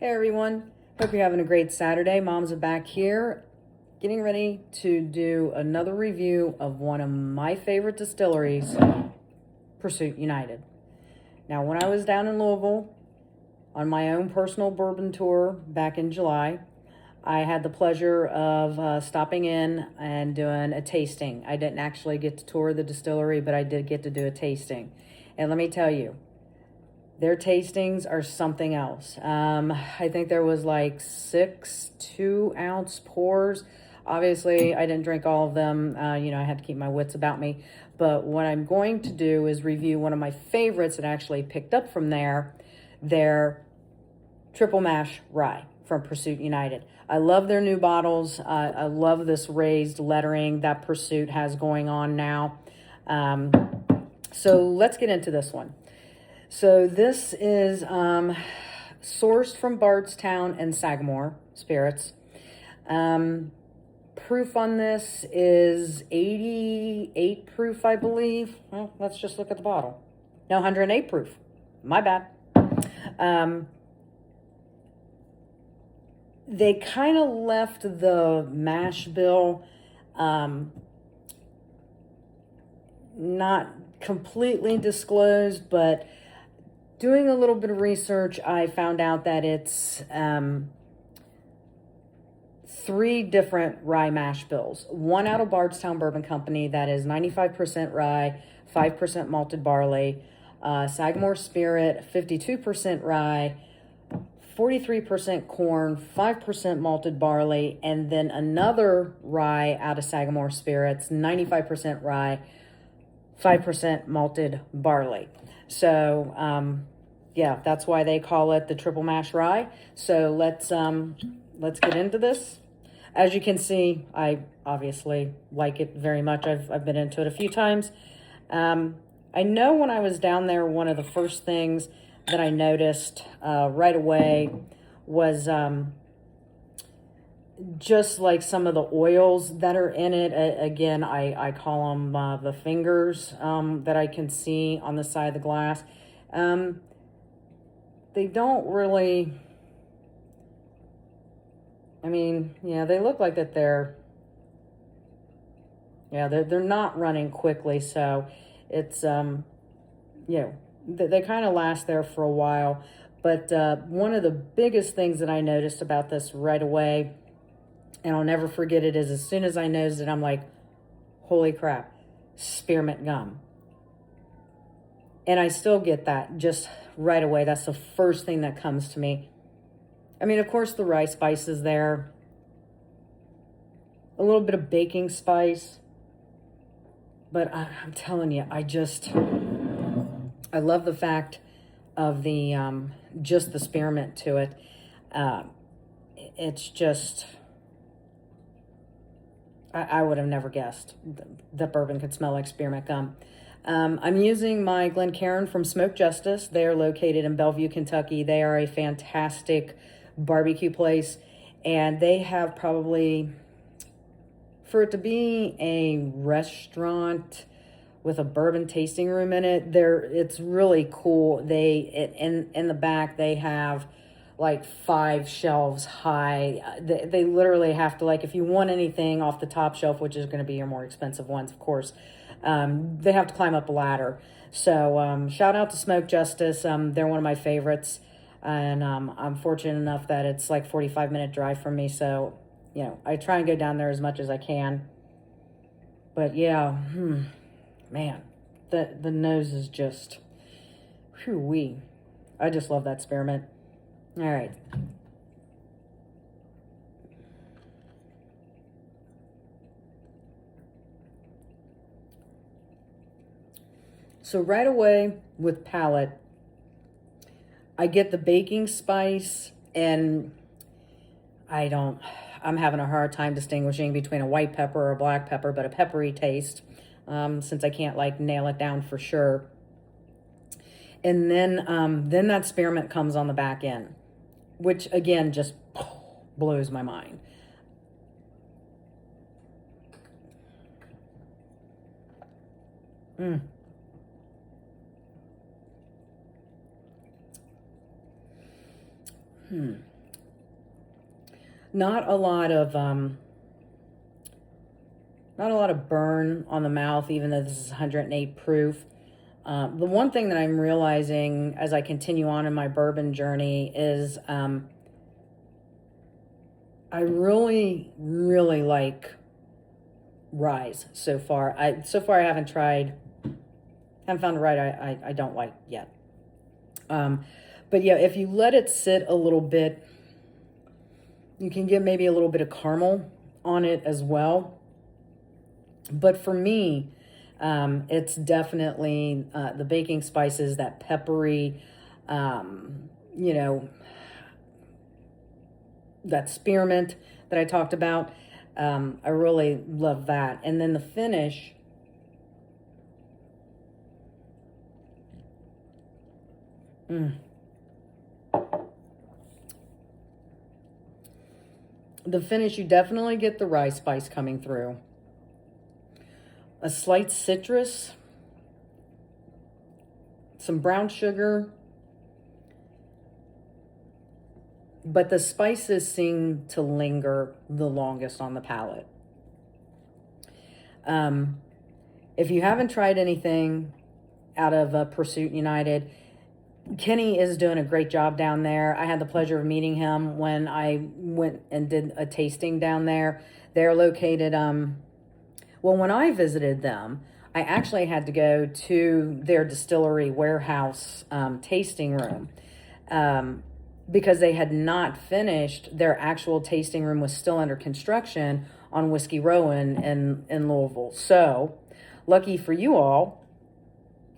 Hey everyone, hope you're having a great Saturday. Moms are back here, getting ready to do another review of one of my favorite distilleries, Pursuit United. Now, when I was down in Louisville on my own personal bourbon tour back in July, I had the pleasure of stopping in and doing a tasting. I didn't actually get to tour the distillery, but I did get to do a tasting. And let me tell you, their tastings are something else. I think there was like 6 2-ounce pours. Obviously, I didn't drink all of them. I had to keep my wits about me. But what I'm going to do is review one of my favorites that I actually picked up from there, their Triple Mash Rye from Pursuit United. I love their new bottles. I love this raised lettering that Pursuit has going on now. So let's get into this one. So this is sourced from Bardstown and Sagamore Spirits. Proof on this is 88 proof, I believe. Well, let's just look at the bottle. No, 108 proof. My bad. They kind of left the mash bill not completely disclosed, but doing a little bit of research, I found out that it's 3 different rye mash bills. One out of Bardstown Bourbon Company that is 95% rye, 5% malted barley. Sagamore Spirit, 52% rye, 43% corn, 5% malted barley, and then another rye out of Sagamore Spirits, 95% rye, 5% malted barley. So, yeah, that's why they call it the Triple Mash Rye. So let's get into this. As you can see, I obviously like it very much. I've been into it a few times. I know when I was down there, one of the first things that I noticed right away was just like some of the oils that are in it. Again, I call them the fingers that I can see on the side of the glass. They don't really, I mean, yeah, they look like that they're not running quickly. So it's, they kind of last there for a while. But one of the biggest things that I noticed about this right away, and I'll never forget it, is as soon as I nosed it, I'm like, holy crap, spearmint gum. And I still get that just right away. That's the first thing that comes to me. I mean, of course, the rye spice is there. A little bit of baking spice. But I'm telling you, I love the fact of the, just the spearmint to it. It's just, I would have never guessed that bourbon could smell like spearmint gum. I'm using my Glencairn from Smoke Justice. They are located in Bellevue, Kentucky. They are a fantastic barbecue place, and they have probably, for it to be a restaurant with a bourbon tasting room in it, it's really cool. In the back, they have like 5 shelves high. They literally have to, like, if you want anything off the top shelf, which is going to be your more expensive ones, of course, they have to climb up a ladder. So shout out to Smoke Justice. They're one of my favorites, and I'm fortunate enough that it's like 45-minute drive from me. So, I try and go down there as much as I can. But yeah, man, the nose is just, whew-wee. I just love that spearmint. All right. So right away with palate, I get the baking spice, and I'm having a hard time distinguishing between a white pepper or a black pepper, but a peppery taste, since I can't like nail it down for sure. And then that spearmint comes on the back end, which again just blows my mind. Not a lot of burn on the mouth, even though this is 108 proof. The one thing that I'm realizing as I continue on in my bourbon journey is I really, really like ryes so far. I haven't found a rye I don't like yet. But yeah, if you let it sit a little bit, you can get maybe a little bit of caramel on it as well. But for me, it's definitely the baking spices, that peppery, you know, that spearmint that I talked about. I really love that. And then the finish, you definitely get the rye spice coming through. A slight citrus, some brown sugar, but the spices seem to linger the longest on the palate. If you haven't tried anything out of Pursuit United, Kenny is doing a great job down there. I had the pleasure of meeting him when I went and did a tasting down there. They're located, well, when I visited them, I actually had to go to their distillery warehouse tasting room because they had not finished. Their actual tasting room was still under construction on Whiskey Row in Louisville. So, lucky for you all,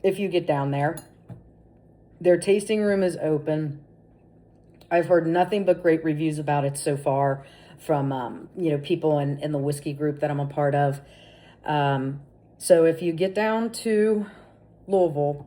if you get down there, their tasting room is open. I've heard nothing but great reviews about it so far from, people in the whiskey group that I'm a part of. So if you get down to Louisville,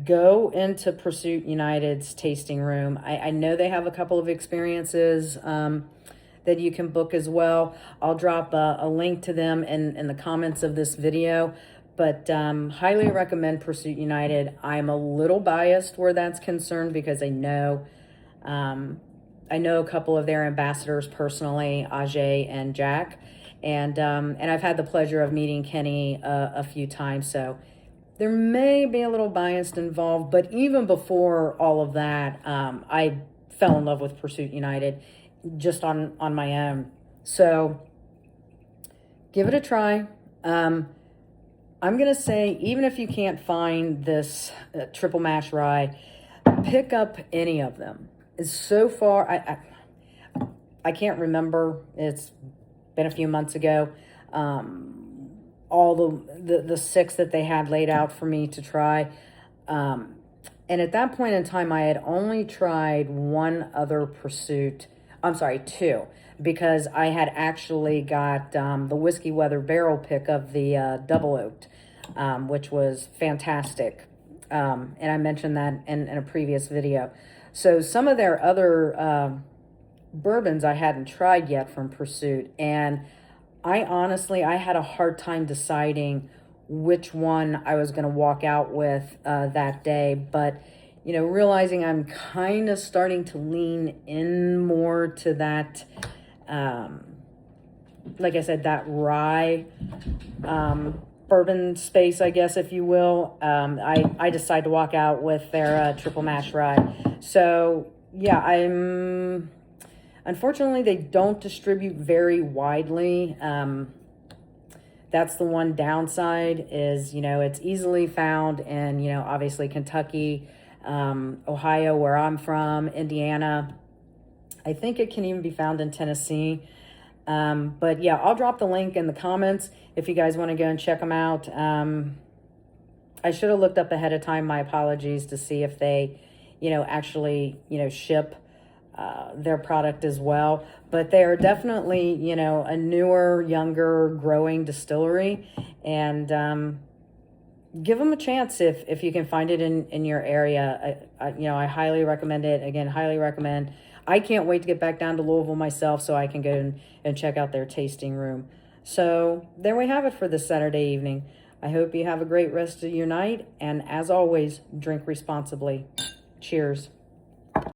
go into Pursuit United's tasting room. I know they have a couple of experiences that you can book as well. I'll drop a link to them in the comments of this video. But highly recommend Pursuit United. I'm a little biased where that's concerned because I know a couple of their ambassadors personally, Ajay and Jack, and I've had the pleasure of meeting Kenny a few times. So there may be a little bias involved, but even before all of that, I fell in love with Pursuit United just on my own. So give it a try. I'm going to say, even if you can't find this triple mash rye, pick up any of them. So far, I can't remember. It's been a few months ago. All the 6 that they had laid out for me to try. And at that point in time, I had only tried one other Pursuit. I'm sorry, 2. Because I had actually got the Whiskey Weather barrel pick of the double oaked, which was fantastic. And I mentioned that in a previous video. So some of their other bourbons I hadn't tried yet from Pursuit. And I had a hard time deciding which one I was going to walk out with that day. But realizing I'm kind of starting to lean in more to that, like I said, that rye bourbon space, I guess, if you will. I decided to walk out with their triple mash rye. So yeah, unfortunately they don't distribute very widely. That's the one downside is, it's easily found in, obviously Kentucky, Ohio, where I'm from, Indiana. I think it can even be found in Tennessee. But yeah, I'll drop the link in the comments if you guys want to go and check them out. I should have looked up ahead of time. My apologies, to see if they, actually, ship their product as well. But they are definitely, a newer, younger, growing distillery. And give them a chance if you can find it in your area. I highly recommend it. Again, highly recommend. I can't wait to get back down to Louisville myself so I can go and check out their tasting room. So there we have it for this Saturday evening. I hope you have a great rest of your night. And as always, drink responsibly. Cheers.